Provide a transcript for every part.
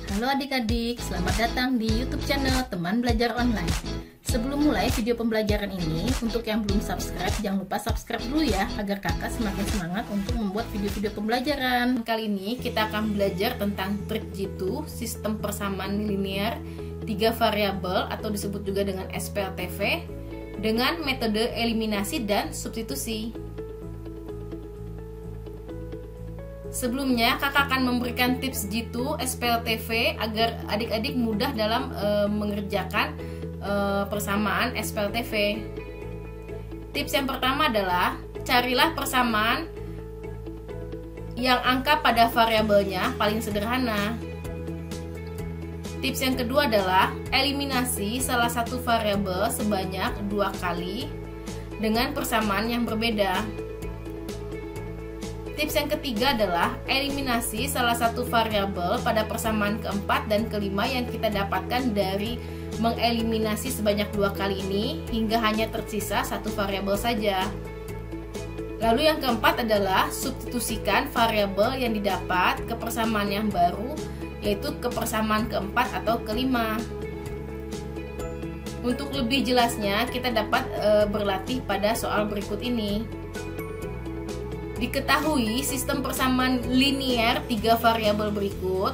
Halo adik-adik, selamat datang di YouTube channel Teman Belajar Online. Sebelum mulai video pembelajaran ini, untuk yang belum subscribe, jangan lupa subscribe dulu ya, agar kakak semakin semangat untuk membuat video-video pembelajaran. Kali ini kita akan belajar tentang trik jitu, sistem persamaan linear 3 variabel atau disebut juga dengan SPLTV, dengan metode eliminasi dan substitusi. Sebelumnya, kakak akan memberikan tips jitu SPLTV agar adik-adik mudah dalam mengerjakan persamaan SPLTV. Tips yang pertama adalah carilah persamaan yang angka pada variabelnya paling sederhana. Tips yang kedua adalah eliminasi salah satu variabel sebanyak 2 kali dengan persamaan yang berbeda. Tips yang ketiga adalah eliminasi salah satu variabel pada persamaan keempat dan kelima yang kita dapatkan dari mengeliminasi sebanyak 2 kali ini hingga hanya tersisa satu variabel saja. Lalu yang keempat adalah substitusikan variabel yang didapat ke persamaan yang baru, yaitu ke persamaan keempat atau kelima. Untuk lebih jelasnya, kita dapat berlatih pada soal berikut ini. Diketahui sistem persamaan linear 3 variabel berikut.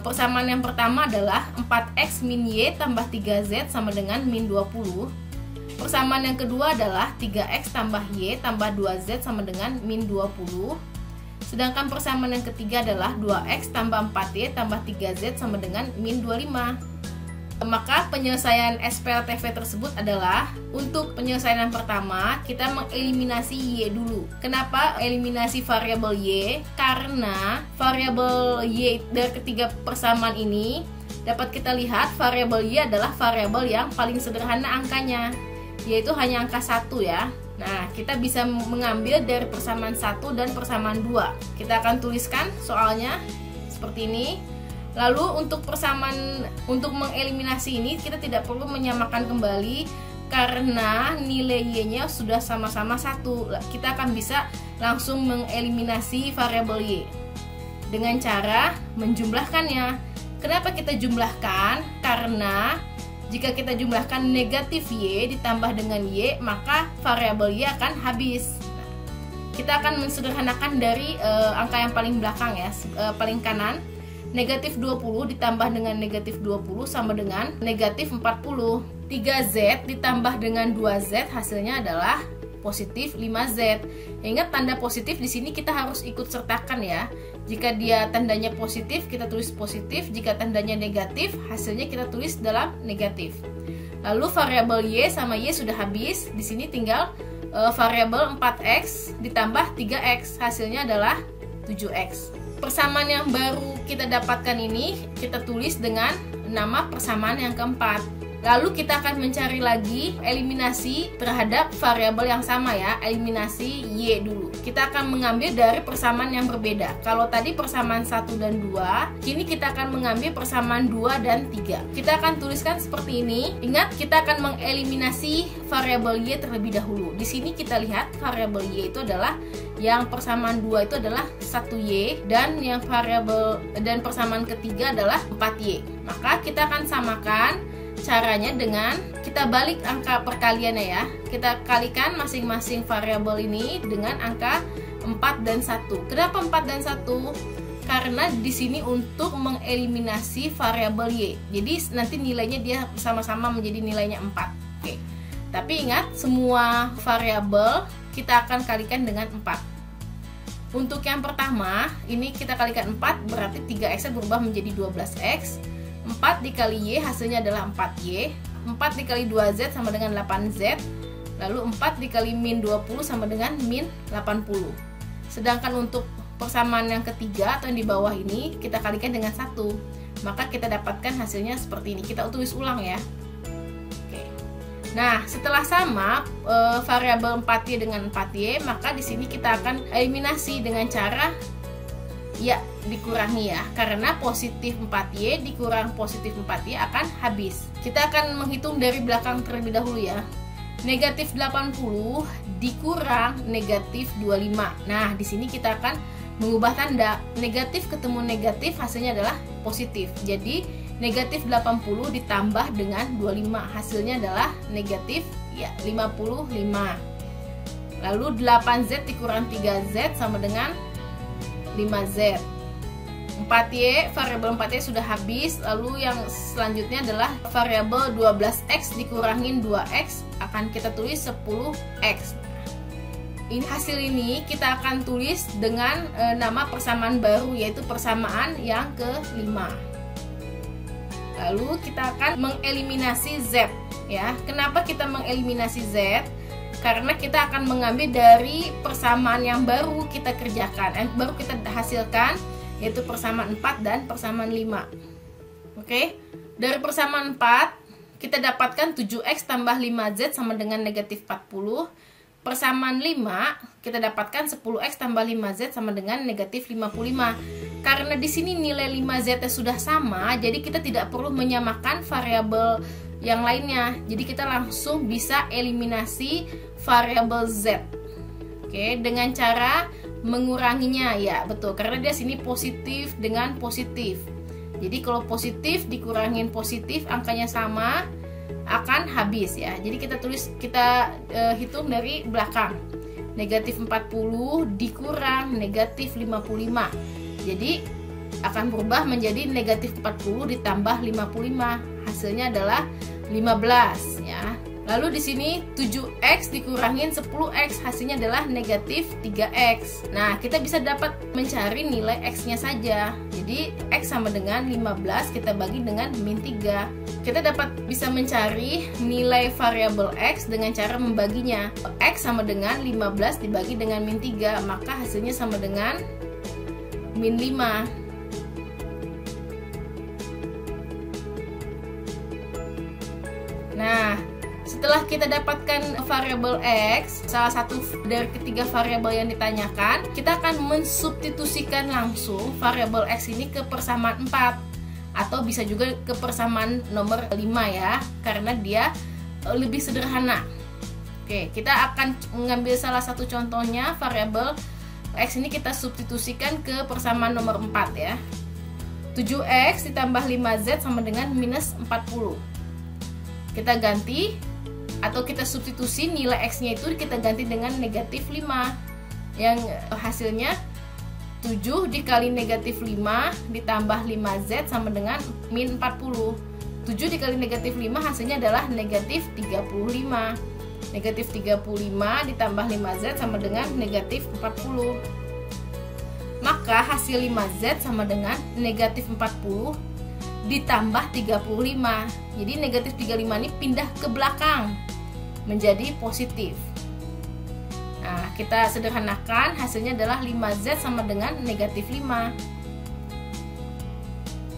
Persamaan yang pertama adalah 4x min y tambah 3z sama dengan min 20. Persamaan yang kedua adalah 3x tambah y tambah 2z sama dengan min 20. Sedangkan persamaan yang ketiga adalah 2x tambah 4y tambah 3z sama dengan min 25. Maka penyelesaian SPLTV tersebut adalah untuk penyelesaian yang pertama kita mengeliminasi y dulu. Kenapa eliminasi variabel y? Karena variabel y dari ketiga persamaan ini dapat kita lihat variabel y adalah variabel yang paling sederhana angkanya, yaitu hanya angka 1 ya. Nah, kita bisa mengambil dari persamaan 1 dan persamaan 2. Kita akan tuliskan soalnya seperti ini. Lalu untuk mengeliminasi ini kita tidak perlu menyamakan kembali karena nilai y-nya sudah sama-sama 1. Kita akan bisa langsung mengeliminasi variabel y dengan cara menjumlahkannya. Kenapa kita jumlahkan? Karena jika kita jumlahkan negatif y ditambah dengan y, maka variabel y akan habis. Kita akan mensederhanakan dari angka yang paling belakang ya, paling kanan. Negatif 20 ditambah dengan negatif 20 sama dengan negatif 40. 3z ditambah dengan 2z hasilnya adalah positif 5z. Ingat, tanda positif di sini kita harus ikut sertakan ya. Jika dia tandanya positif, kita tulis positif. Jika tandanya negatif, hasilnya kita tulis dalam negatif. Lalu variabel y sama y sudah habis. Di sini tinggal variabel 4x ditambah 3x. Hasilnya adalah 7x. Persamaan yang baru kita dapatkan ini kita tulis dengan nama persamaan yang keempat. Lalu kita akan mencari lagi eliminasi terhadap variabel yang sama ya, eliminasi y dulu. Kita akan mengambil dari persamaan yang berbeda. Kalau tadi persamaan 1 dan 2, kini kita akan mengambil persamaan 2 dan 3. Kita akan tuliskan seperti ini. Ingat, kita akan mengeliminasi variabel y terlebih dahulu. Di sini kita lihat variabel y itu adalah yang persamaan 2 itu adalah 1y dan yang variabel dan persamaan ketiga adalah 4y. Maka kita akan samakan. Caranya dengan kita balik angka perkaliannya ya. Kita kalikan masing-masing variabel ini dengan angka 4 dan 1. Kenapa 4 dan 1? Karena di sini untuk mengeliminasi variabel y. Jadi nanti nilainya dia sama-sama menjadi nilainya 4. Oke. Tapi ingat, semua variabel kita akan kalikan dengan 4. Untuk yang pertama, ini kita kalikan 4, berarti 3x berubah menjadi 12x. 4 dikali y hasilnya adalah 4y. 4 dikali 2z sama dengan 8z. Lalu 4 dikali min 20 sama dengan min 80. Sedangkan untuk persamaan yang ketiga atau yang di bawah ini kita kalikan dengan 1. Maka kita dapatkan hasilnya seperti ini. Kita tulis ulang ya. Oke. Nah, setelah sama variabel 4y dengan 4y, maka di sini kita akan eliminasi dengan cara ya dikurangi ya, karena positif 4y dikurang positif 4y akan habis. Kita akan menghitung dari belakang terlebih dahulu ya. Negatif 80 dikurang negatif 25. Nah, di sini kita akan mengubah tanda. Negatif ketemu negatif hasilnya adalah positif. Jadi negatif 80 ditambah dengan 25 hasilnya adalah negatif ya 55. Lalu 8Z dikurang 3Z sama dengan 5Z. 4Y, variabel 4Y sudah habis. Lalu yang selanjutnya adalah variabel 12X dikurangin 2X, akan kita tulis 10X. Ini hasil ini kita akan tulis dengan nama persamaan baru, yaitu persamaan yang ke-5. Lalu kita akan mengeliminasi Z ya. Kenapa kita mengeliminasi Z? Karena kita akan mengambil dari persamaan yang baru kita kerjakan, yang baru kita hasilkan, yaitu persamaan 4 dan persamaan 5. Oke, dari persamaan 4 kita dapatkan 7X tambah 5Z sama dengan negatif 40. Persamaan 5 kita dapatkan 10X tambah 5Z sama dengan negatif 55. Karena di sini nilai 5Z sudah sama, jadi kita tidak perlu menyamakan variabel yang lainnya. Jadi kita langsung bisa eliminasi variabel Z. Oke, dengan cara menguranginya ya, betul. Karena dia sini positif dengan positif. Jadi kalau positif dikurangin positif, angkanya sama, akan habis ya. Jadi kita hitung dari belakang. Negatif 40 dikurang negatif 55. Jadi akan berubah menjadi negatif 40 ditambah 55. Hasilnya adalah 15 ya. Lalu di sini 7X dikurangin 10X, hasilnya adalah negatif 3X. Nah, kita bisa dapat mencari nilai X-nya saja. Jadi X sama dengan 15 kita bagi dengan min 3. Kita bisa mencari nilai variabel X dengan cara membaginya. X sama dengan 15 dibagi dengan min 3, maka hasilnya sama dengan min 5. Nah, setelah kita dapatkan variabel X, salah satu dari ketiga variabel yang ditanyakan, kita akan mensubstitusikan langsung variabel X ini ke persamaan 4, atau bisa juga ke persamaan nomor 5 ya, karena dia lebih sederhana. Oke, kita akan mengambil salah satu contohnya, variabel X ini kita substitusikan ke persamaan nomor 4 ya. 7X ditambah 5Z sama dengan minus 40. Kita ganti atau kita substitusi nilai X-nya itu kita ganti dengan negatif 5, yang hasilnya 7 dikali negatif 5 ditambah 5Z sama dengan min 40. 7 dikali negatif 5 hasilnya adalah negatif 35. Negatif 35 ditambah 5Z sama dengan negatif 40. Maka hasil 5Z sama dengan negatif 40 ditambah 35. Jadi negatif 35 ini pindah ke belakang menjadi positif. Nah, kita sederhanakan, hasilnya adalah 5Z sama dengan negatif 5.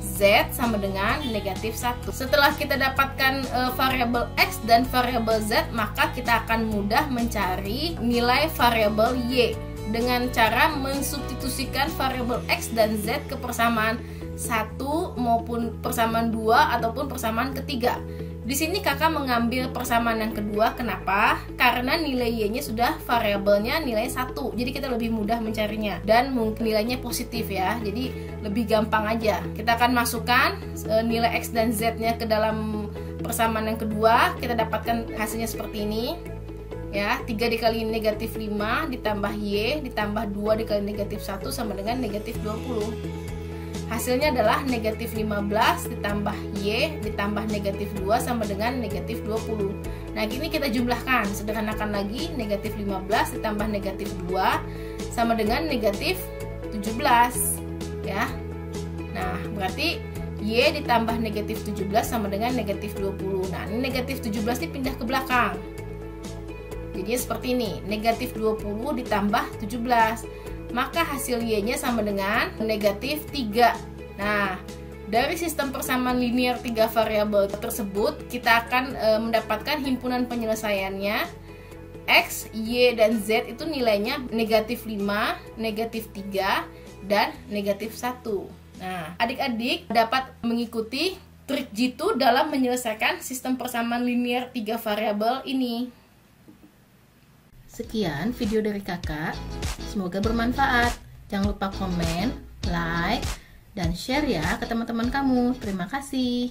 Z sama dengan negatif 1. Setelah kita dapatkan variabel X dan variabel Z, maka kita akan mudah mencari nilai variabel Y dengan cara mensubstitusikan variabel X dan Z ke persamaan 1 maupun persamaan 2 ataupun persamaan ketiga. Di sini kakak mengambil persamaan yang kedua. Kenapa? Karena nilai Y-nya sudah variabelnya nilai 1. Jadi kita lebih mudah mencarinya dan mungkin nilainya positif ya. Jadi lebih gampang aja. Kita akan masukkan nilai X dan Z-nya ke dalam persamaan yang kedua. Kita dapatkan hasilnya seperti ini. Ya, 3 dikali negatif 5 ditambah Y ditambah 2 dikali negatif 1 sama dengan negatif 20. Hasilnya adalah negatif 15 ditambah Y ditambah negatif 2 sama dengan negatif 20. Nah, ini kita jumlahkan, sederhanakan lagi. Negatif 15 ditambah negatif 2 sama dengan negatif 17 ya. Nah, berarti Y ditambah negatif 17 sama dengan negatif 20. Nah, ini negatif 17 ini pindah ke belakang. Jadi seperti ini, negatif 20 ditambah 17. Maka hasil Y-nya sama dengan negatif 3. Nah, dari sistem persamaan linear 3 variabel tersebut, kita akan mendapatkan himpunan penyelesaiannya. X, Y, dan Z itu nilainya negatif 5, negatif 3, dan negatif 1. Nah, adik-adik dapat mengikuti trik jitu dalam menyelesaikan sistem persamaan linear 3 variabel ini. Sekian video dari kakak, semoga bermanfaat. Jangan lupa komen, like, dan share ya ke teman-teman kamu. Terima kasih.